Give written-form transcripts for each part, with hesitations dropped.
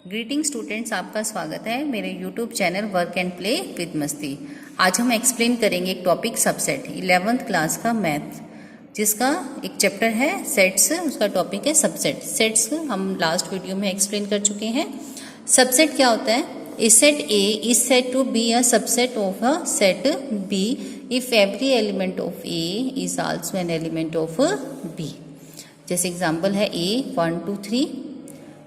Greeting students, आपका स्वागत है मेरे YouTube channel work and play with Masti. आज हम एक्सप्लेन करेंगे एक टॉपिक सबसेट 11th क्लास का मैथ, जिसका एक चैप्टर है सेट्स, उसका टॉपिक है सबसेट। सेट्स हम लास्ट वीडियो में एक्सप्लेन कर चुके हैं। सबसेट क्या होता है? A set A is said to be a subset of a set B if every element of A is also an element of B. जैसे एग्जाम्पल है ए 1 2 3,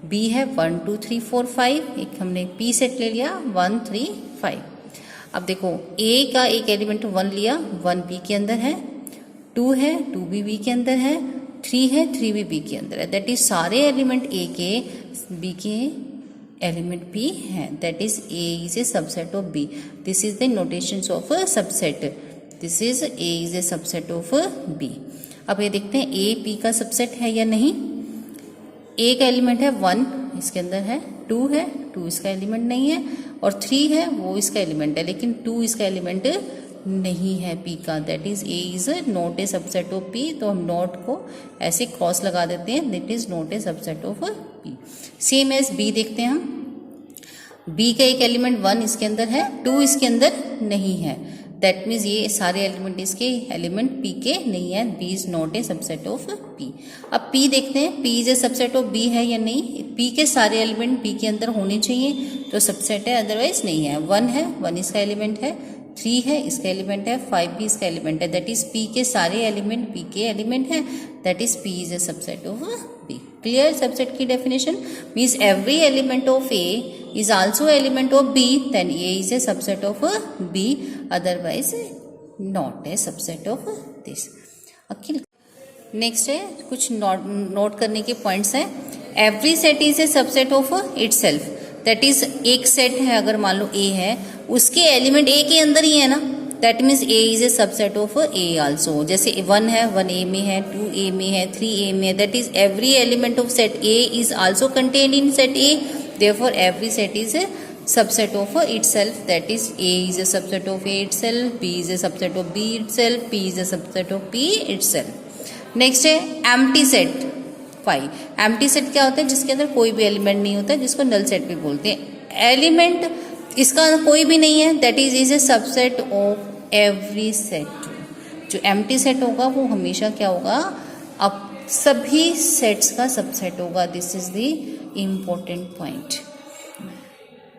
बी है 1 2 3 4 5, एक हमने पी सेट ले लिया 1 3 5। अब देखो ए का एक एलिमेंट 1 लिया, 1 बी के अंदर है, 2 है 2 भी बी के अंदर है, 3 है 3 भी बी के अंदर है। दैट इज सारे एलिमेंट ए के बी के एलिमेंट बी है। That is A is a subset of B. This is the notation of subset. This is A is a subset of B. अब ये देखते हैं ए पी का subset है या नहीं। ए का एलिमेंट है 1, इसके अंदर है, 2 है 2 इसका एलिमेंट नहीं है, और 3 है वो इसका एलिमेंट है, लेकिन 2 इसका एलिमेंट नहीं है पी का। That is A is not a subset of P. तो हम नॉट को ऐसे क्रॉस लगा देते हैं, that is not a subset of P. Same as B देखते हैं हम। बी का एक एलिमेंट 1 इसके अंदर है, 2 इसके अंदर नहीं है। दैट मीन्स ये सारे एलिमेंट इसके एलिमेंट पी के नहीं है। B is not a subset of P. अब पी देखते हैं, P is a subset of B है या नहीं। पी के सारे एलिमेंट पी के अंदर होने चाहिए तो सबसेट है, अदरवाइज नहीं है। 1 है 1 इसका एलिमेंट है, 3 है इसका एलिमेंट है, 5 भी इसका एलिमेंट है। दैट इज पी के सारे एलिमेंट पी के एलिमेंट है। That is P is a subset of B. Clear? Subset की definition means every element of A is also element of B, then A is a subset of B, otherwise not a subset of this. Okay. Next है कुछ note करने के points हैं। Every set is a subset of itself. That is एक set है, अगर मान लो A है, उसके एलिमेंट A के अंदर ही है ना। That means A is a subset of A also. जैसे 1 है 1 A में है, 2 A में है, 3 A में है। That is every element of set A is also contained in set A. Therefore, every set is a subset of itself. That is, A is a subset of A itself, B is a subset of B itself, P is a subset of P itself. Next है empty set 5. Empty set क्या होता है? जिसके अंदर कोई भी element नहीं होता है, जिसको null set भी बोलते हैं। एलिमेंट इसका कोई भी नहीं है, that is a subset of every set. जो empty set होगा वो हमेशा क्या होगा? अब सभी सेट्स का सबसेट होगा। This is the important point.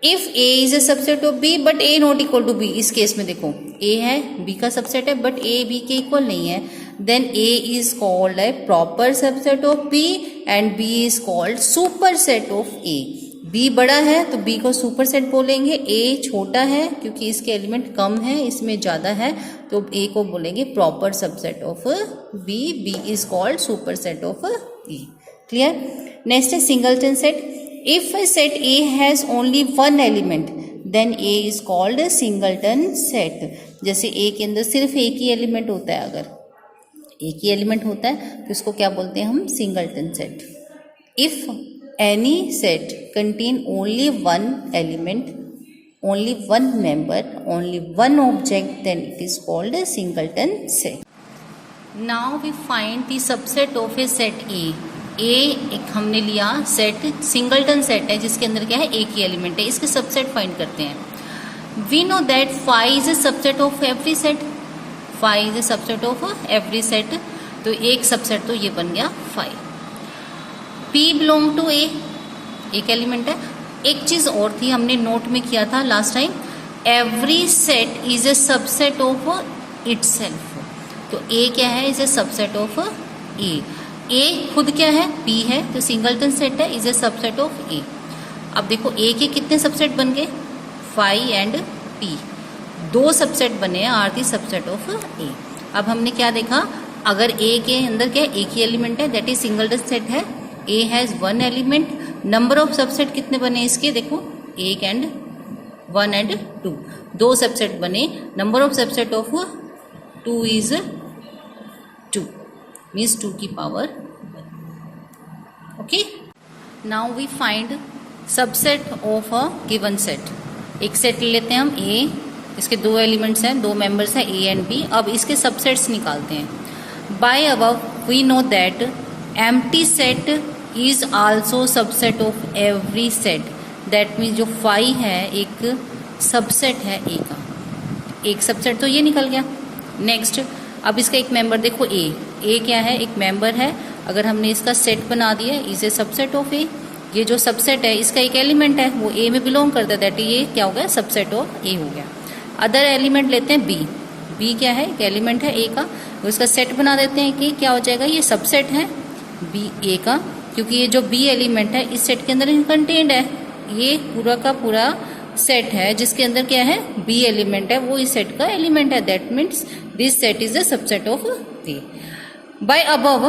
If A is a subset of B but A not equal to B, इस केस में देखो ए है बी का सबसेट है बट ए बी के इक्वल नहीं है, then A is called a proper subset of B and B is called super set of A. B बड़ा है तो बी को सुपर सेट बोलेंगे, ए छोटा है क्योंकि इसके एलिमेंट कम है, इसमें ज्यादा है, तो ए को बोलेंगे proper subset of B. B is called super set of A. Clear? Next है singleton set. If a set A has only 1 element then A is called singleton set. जैसे ए के अंदर सिर्फ एक ही एलिमेंट होता है, अगर एक ही एलिमेंट होता है तो इसको क्या बोलते हैं हम? Singleton set. If any set contain only 1 element, only 1 member, only 1 object, then it is called a singleton set. Now we find the subset of a set A. A एक हमने लिया सेट, सिंगलटन सेट है जिसके अंदर क्या है? एक ही element है। इसके सबसेट फाइंड करते हैं। We know that phi is a subset of every set. Phi is a subset of every set. तो एक सबसेट तो ये बन गया phi. P बिलोंग टू ए, एक एलिमेंट है। एक चीज और थी, हमने नोट में किया था last time, every set is a subset of itself. तो ए क्या है? इज ए सबसेट ऑफ ए। ए खुद क्या है? P है, तो सिंगलटन सेट है, इज ए सबसेट ऑफ ए। अब देखो ए के कितने सबसेट बन गए? फाई एंड P, 2 सबसेट बने हैं, आर दी सबसेट ऑफ ए। अब हमने क्या देखा? अगर ए के अंदर क्या एक ही एलिमेंट है, दैट इज सिंगलटन सेट है। A has 1 element. Number of subset कितने बने इसके? देखो 1 and 1 and 2, 2 सबसेट बने। Number of subset of 2 is 2, means 2 की power 1। Okay, now we find subset of a given set. एक सेट ले लेते हैं हम A, इसके 2 एलिमेंट्स हैं, 2 मेंबर्स हैं A एंड B। अब इसके सबसेट्स निकालते हैं। By above we know that empty set is also subset of every set. That means जो फाई है एक सबसेट है ए का, एक सबसेट तो ये निकल गया। नेक्स्ट अब इसका एक मेंबर देखो ए क्या है, एक मेंबर है। अगर हमने इसका सेट बना दिया इज ए सबसेट ऑफ ए, ये जो सबसेट है इसका एक एलिमेंट है वो ए में बिलोंग करता है, दैट ये क्या हो गया, सबसेट ऑफ ए हो गया। अदर एलिमेंट लेते हैं बी क्या है, एक एलिमेंट है ए का, तो इसका सेट बना देते हैं कि क्या हो जाएगा, ये सबसेट है बी ए का, क्योंकि ये जो बी एलिमेंट है इस सेट के अंदर कंटेन्ड है। ये पूरा का पूरा सेट है जिसके अंदर क्या है, बी एलिमेंट है, वो इस सेट का एलिमेंट है, that means this set is a subset of A. By above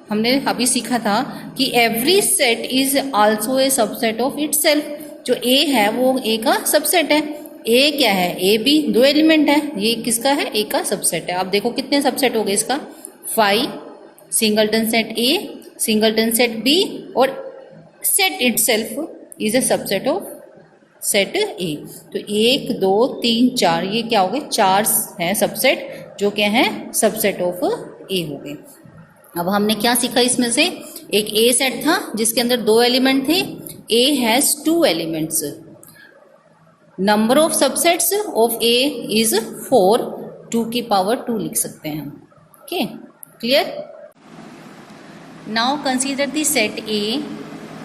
हमने अभी सीखा था कि every set is also a subset of itself, जो ए है वो ए का सबसेट है। ए क्या है, ए बी, दो एलिमेंट है, ये किसका है, ए का सबसेट है। अब देखो कितने सबसेट हो गए इसका, 5, singleton set A, singleton set B, और set itself is a subset of set A. तो 1 2 3 4 ये क्या हो गए, 4 हैं सबसेट जो क्या है, सबसेट ऑफ ए हो गए। अब हमने क्या सीखा इसमें से, एक ए सेट था जिसके अंदर 2 एलिमेंट थे, A has 2 elements, number of subsets of A is 4, 2 की पावर 2 लिख सकते हैं हम। Okay clear. Now consider the set A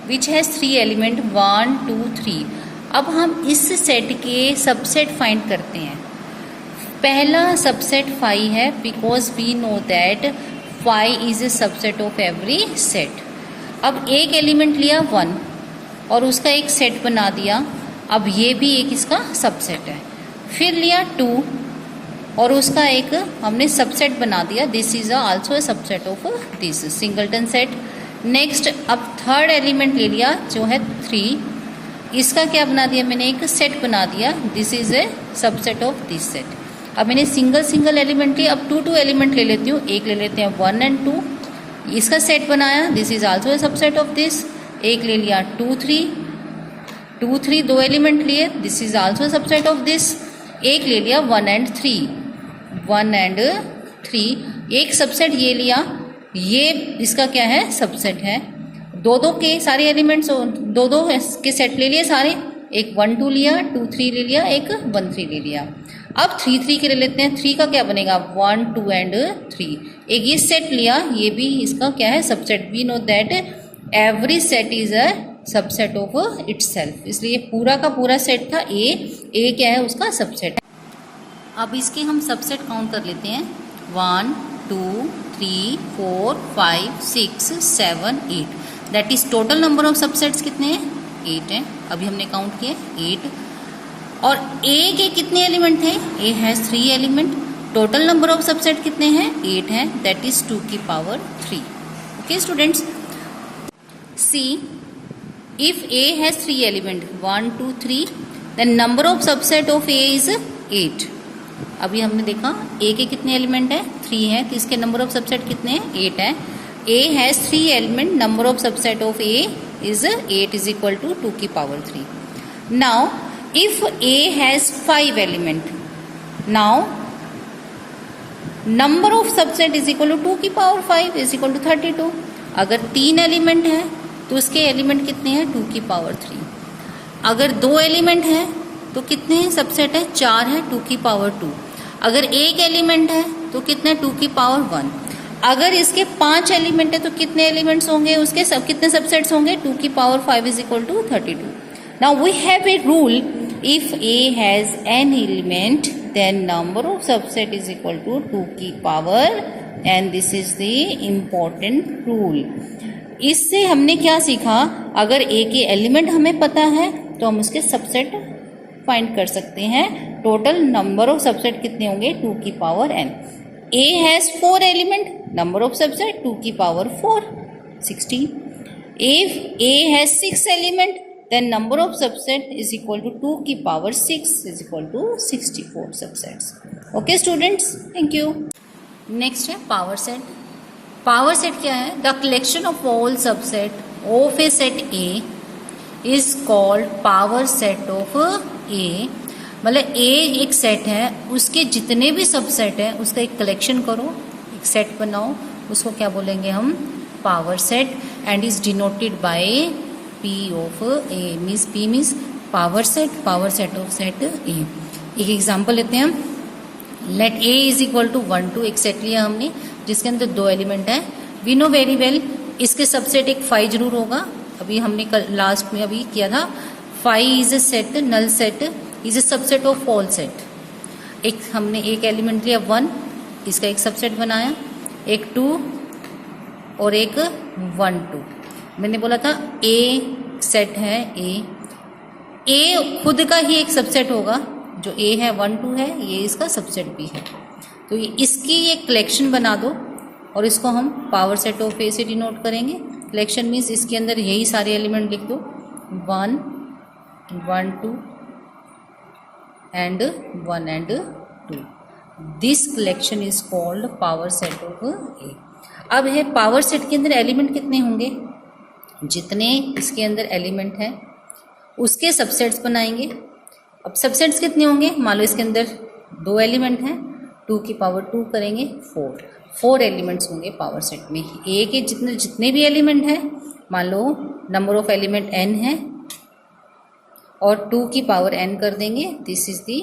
which has 3 element 1 2 3। अब हम इस सेट के सबसेट फाइंड करते हैं। पहला सबसेट 5 है, because we know that 5 is a subset of every set. अब एक एलिमेंट लिया 1 और उसका एक सेट बना दिया, अब ये भी एक इसका सबसेट है। फिर लिया 2 और उसका एक हमने सबसेट बना दिया, this is also a subset of this singleton set. Next अब थर्ड एलिमेंट ले लिया जो है 3, इसका क्या बना दिया मैंने, एक सेट बना दिया, this is a subset of this set. अब मैंने सिंगल एलिमेंट लिया, अब 2 एलिमेंट ले लेती हूँ, एक ले लेते हैं 1 और 2, इसका सेट बनाया, this is also a subset of this. एक ले लिया 2 3 2 एलिमेंट लिए, this is also subset of this. एक ले लिया 1 और 3, एक सबसेट ये लिया, ये इसका क्या है, सबसेट है। 2 के सारे एलिमेंट्स 2 के सेट ले लिए सारे, एक 1 2 लिया, 2 3 ले लिया, एक 1 3 ले लिया। अब 3 3 के ले लेते हैं, 3 का क्या बनेगा, 1 2 और 3। एक ये सेट लिया, ये भी इसका क्या है, subset. We know that every set is a subset of itself, इसलिए पूरा का पूरा सेट था ए क्या है, उसका सबसेट है। अब इसके हम सबसेट काउंट कर लेते हैं, 1 2 3 4 5 6 7 8, that is total number of subsets कितने हैं, 8 हैं। अभी हमने काउंट किए 8। और ए के कितने एलिमेंट हैं, A has 3 element, total number of subset कितने हैं, 8 हैं, दैट इज 2 की power 3। Okay students, see if A has 3 element 1 2 3, then number of subset of A is 8। अभी हमने देखा ए के कितने एलिमेंट है, 3 है, तो इसके नंबर ऑफ सबसेट कितने हैं, 8 है। A has 3 element, number of subset of A is 8 is equal to 2 की power 3। Now if A has 5 element, now number of subset is equal to 2 की पावर 5 इज इक्वल टू 32। अगर 3 element है तो उसके element कितने हैं, 2 की power 3। अगर 2 एलिमेंट है तो कितने सबसेट है, 4 है, 2 की पावर 2। अगर एक एलिमेंट है तो कितने, 2 की पावर 1। अगर इसके 5 एलिमेंट है तो कितने एलिमेंट्स होंगे, उसके कितने सबसेट्स होंगे, 2 की power 5 is equal to 32। Now we have a rule, if A has N element then number of subset is equal to 2 की power, and this is the important rule. इससे हमने क्या सीखा, अगर ए के एलिमेंट हमें पता है तो हम उसके सबसेट फाइंड कर सकते हैं। टोटल नंबर ऑफ सबसेट कितने होंगे, 2 की power n। A has 4 element, number of subset 2 की power 4 16। If A has 6 element then number of subset is equal to 2 की power 6 is equal to 64 subsets. Okay students, thank you. Next है power set. Power set क्या है, the collection of all subset of a set A is called power set of A. मतलब A एक set है, उसके जितने भी subset है उसका एक कलेक्शन करो, एक सेट बनाओ, उसको क्या बोलेंगे हम, power set, and is denoted by P of A means P means power set of set A। एक एग्जांपल लेते हैं हम, let A is equal to 1 2 एक सेट लिया हमने जिसके अंदर 2 एलिमेंट है। वी नो वेरी वेल इसके सबसेट एक 5 जरूर होगा। अभी हमने कल लास्ट में अभी किया था 5 is a set, null set is a subset of all set. एक हमने एक एलिमेंट लिया 1, इसका एक सबसेट बनाया, एक 2 और एक 1 2। मैंने बोला था A सेट है A खुद का ही एक सबसेट होगा, जो A है 1 2 है, ये इसका सबसेट भी है। तो ये इसकी एक कलेक्शन बना दो और इसको हम पावर सेट ऑफ A से डिनोट करेंगे। कलेक्शन मीन्स इसके अंदर यही सारे एलिमेंट लिख दो 1 1 2 and 1 and 2। This collection is called power set of A। अब है पावर सेट के अंदर एलिमेंट कितने होंगे, जितने इसके अंदर एलिमेंट हैं उसके सबसेट्स बनाएंगे। अब सबसेट्स कितने होंगे, मान लो इसके अंदर 2 एलिमेंट हैं, 2 की पावर 2 करेंगे 4 एलिमेंट्स होंगे पावर सेट में। A के जितने भी एलिमेंट हैं, मान लो नंबर ऑफ एलिमेंट n है और 2 की पावर n कर देंगे, this is the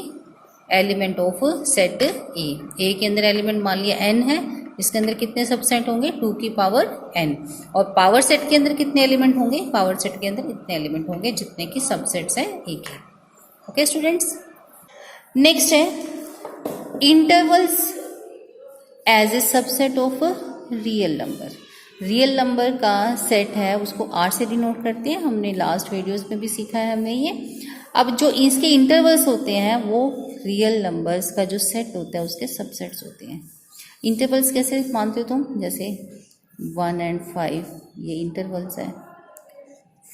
element of set A के अंदर एलिमेंट मान लिया n है, इसके अंदर कितने सबसेट होंगे 2 की पावर n। और पावर सेट के अंदर कितने एलिमेंट होंगे, पावर सेट के अंदर इतने एलिमेंट होंगे जितने की सबसेट्स है A के। ओके स्टूडेंट्स, नेक्स्ट है intervals as a subset of real number. Real number का सेट है उसको R से डिनोट करते हैं, हमने लास्ट वीडियोस में भी सीखा है हमने ये। अब जो इसके इंटरवल्स होते हैं वो रियल नंबर्स का जो सेट होता है उसके सबसेट्स होते हैं। इंटरवल्स कैसे मानते हो तुम, जैसे 1 and 5 ये इंटरवल्स है,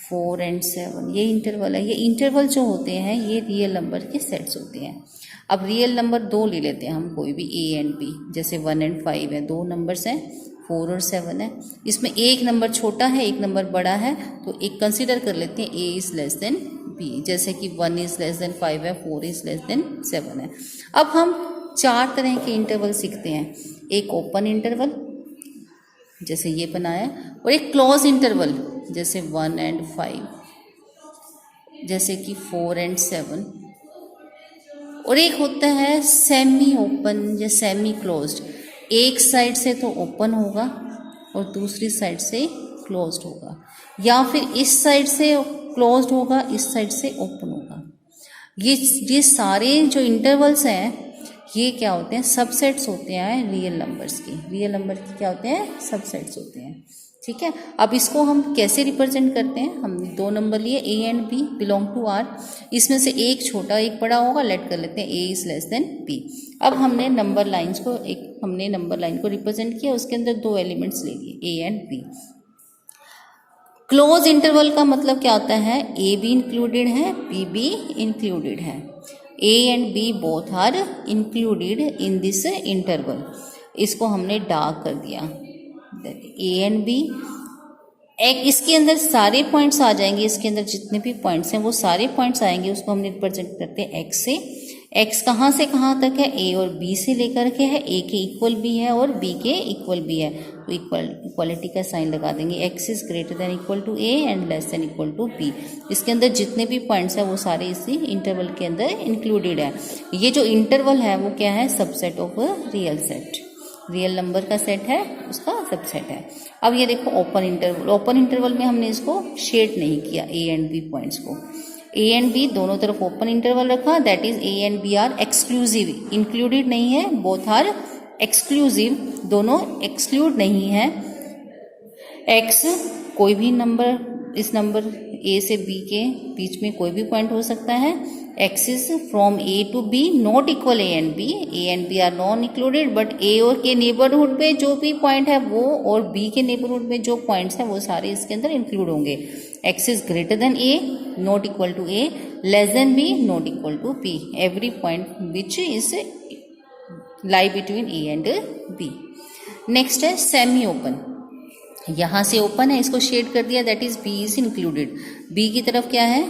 4 and 7 ये इंटरवल है। ये इंटरवल जो होते हैं ये रियल नंबर के सेट्स होते हैं। अब रियल नंबर 2 ले लेते हैं हम, कोई भी A and B, जैसे 1 and 5 है, 2 नंबर्स हैं 4 और 7 है। इसमें एक नंबर छोटा है एक नंबर बड़ा है, तो एक कंसिडर कर लेते हैं A is less than B, जैसे कि 1 इज लेस देन 5 है, 4 इज लेस देन 7 है। अब हम 4 तरह के इंटरवल सीखते हैं, एक ओपन इंटरवल जैसे ये बनाया, और एक क्लोज इंटरवल जैसे 1 and 5, जैसे कि 4 and 7, और एक होता है सेमी ओपन या सेमी क्लोज्ड। एक साइड से तो ओपन होगा और दूसरी साइड से क्लोज्ड होगा, या फिर इस साइड से क्लोज्ड होगा इस साइड से ओपन होगा। ये सारे जो इंटरवल्स हैं ये क्या होते हैं, सबसेट्स होते हैं रियल नंबर्स के। रियल नंबर के क्या होते हैं, सबसेट्स होते हैं। ठीक है, अब इसको हम कैसे रिप्रेजेंट करते हैं, हमने 2 नंबर लिए A and B belong to R, इसमें से एक छोटा एक बड़ा होगा, लेट कर लेते हैं A is less than B। अब हमने नंबर लाइंस को हमने नंबर लाइन को रिप्रेजेंट किया, उसके अंदर 2 एलिमेंट्स ले लिए A and B। Close interval का मतलब क्या होता है, A भी इंक्लूडेड है B भी इंक्लूडेड है, A and B both are included in this interval. इसको हमने डार्क कर दिया, A and B। इसके अंदर सारे पॉइंट्स आ जाएंगे, इसके अंदर जितने भी पॉइंट्स हैं वो सारे पॉइंट्स आएंगे, उसको हमने रिप्रेजेंट करते हैं X से। X कहाँ से कहाँ तक है, A और B से लेकर के है, A के इक्वल भी है और B के इक्वल भी है, तो इक्वालिटी का साइन लगा देंगे। X is greater than equal to A and less than equal to B। इसके अंदर जितने भी पॉइंट्स हैं वो सारे इसी इंटरवल के अंदर इंक्लूडेड है। ये जो इंटरवल है वो क्या है, subset of real set, real number का सेट है उसका सबसेट है। अब ये देखो ओपन इंटरवल, ओपन इंटरवल में हमने इसको शेड नहीं किया A and B पॉइंट्स को, A and B दोनों तरफ ओपन इंटरवल रखा, that is A and B are exclusive, included नहीं है, बोथ आर एक्सक्लूसिव, दोनों एक्सक्लूड नहीं है। X कोई भी नंबर, इस नंबर A से B के बीच में कोई भी पॉइंट हो सकता है। X is from A to B not equal A and B are non included, but A और के नेबरहुड में जो भी पॉइंट है वो और B के नेबरहुड में जो पॉइंट्स हैं वो सारे इसके अंदर इंक्लूड होंगे। X is greater than A not equal to A, less than B not equal to B, every point which is lie between A and B। Next है सेमी ओपन, यहाँ से ओपन है इसको शेड कर दिया, that is B is included. B की तरफ क्या है,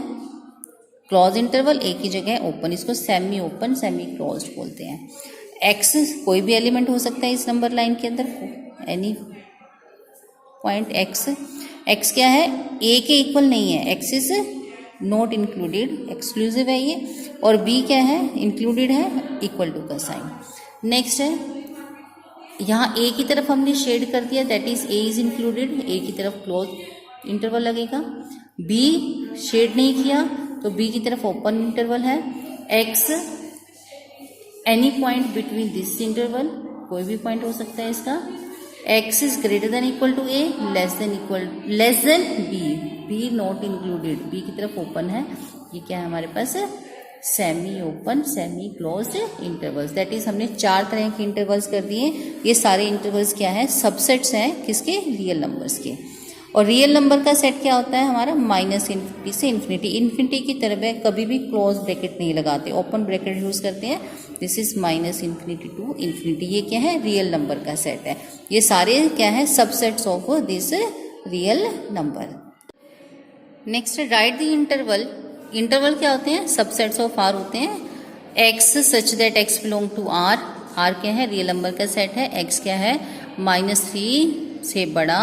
क्लोज इंटरवल, A की जगह ओपन, इसको सेमी ओपन सेमी क्लोज्ड बोलते हैं। X कोई भी एलिमेंट हो सकता है इस नंबर लाइन के अंदर, एनी पॉइंट X क्या है, ए के इक्वल नहीं है, X is not included, exclusive है ये, और बी क्या है, इंक्लूडेड है, इक्वल टू का साइन। नेक्स्ट है यहाँ ए की तरफ हमने शेड कर दिया, that is A is included, A की तरफ क्लोज इंटरवल लगेगा। बी शेड नहीं किया तो बी की तरफ ओपन इंटरवल है। X any point between this interval, कोई भी पॉइंट हो सकता है इसका। X is greater than equal to A, less than B, B not included, B की तरफ ओपन है। ये क्या है हमारे पास, semi open semi closed intervals, that is हमने 4 तरह के इंटरवल्स कर दिए। ये सारे इंटरवल्स क्या है, सबसेट्स हैं किसके, रियल नंबर्स के। और रियल नंबर का सेट क्या होता है हमारा, माइनस इन्फिनिटी से इन्फिनिटी, इन्फिनिटी की तरफ है, कभी भी क्लोज ब्रैकेट नहीं लगाते, ओपन ब्रैकेट यूज करते हैं। This is minus infinity to infinity, ये क्या है, रियल नंबर का सेट है। ये सारे क्या है, subsets of this real number. Next write the interval, interval क्या होते हैं, सबसेट्स ऑफ आर होते हैं। X such that X belong to R, R क्या है, रियल नंबर का सेट है। एक्स क्या है, -3 से बड़ा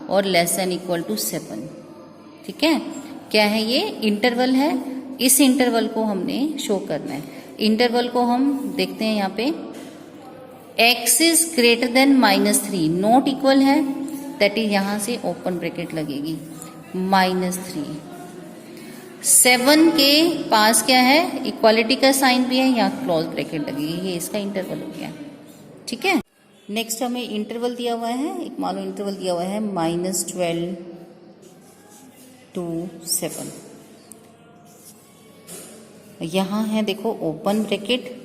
और लेस देन इक्वल टू 7, ठीक है। क्या है ये, इंटरवल है। इस इंटरवल को हमने शो करना है। इंटरवल को हम देखते हैं यहाँ पे, x is greater then -3, not equal है, दैट इज यहां से ओपन ब्रैकेट लगेगी, -3। 7 के पास क्या है, इक्वालिटी का साइन भी है, यहाँ क्लोज ब्रैकेट लगेगी, ये इसका इंटरवल हो गया, ठीक है। नेक्स्ट हमें इंटरवल दिया हुआ है, एक मान लो इंटरवल दिया हुआ है -12 to 7। यहाँ है देखो ओपन ब्रैकेट,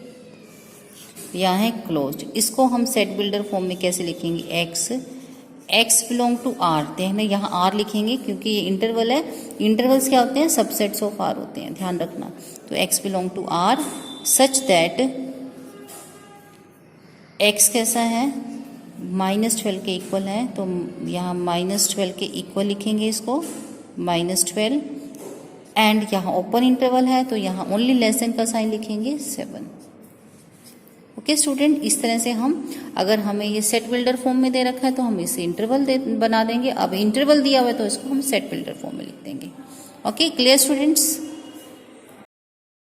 यहाँ है क्लोज। इसको हम सेट बिल्डर फॉर्म में कैसे लिखेंगे, एक्स बिलोंग टू आर, देखना यहाँ आर लिखेंगे क्योंकि ये इंटरवल है। इंटरवल्स क्या होते हैं, सबसेट्स ऑफ आर होते हैं, ध्यान रखना। तो X belong to R such that X कैसा है, -12 के इक्वल है, तो यहाँ -12 के इक्वल लिखेंगे इसको, -12, एंड यहाँ ओपन इंटरवल है तो यहाँ ओनली लेस देन का साइन लिखेंगे 7। ओके स्टूडेंट, इस तरह से हम, अगर हमें ये सेट बिल्डर फॉर्म में दे रखा है तो हम इसे इंटरवल बना देंगे। अब इंटरवल दिया हुआ है तो इसको हम सेट बिल्डर फॉर्म में लिख देंगे। Okay, clear students.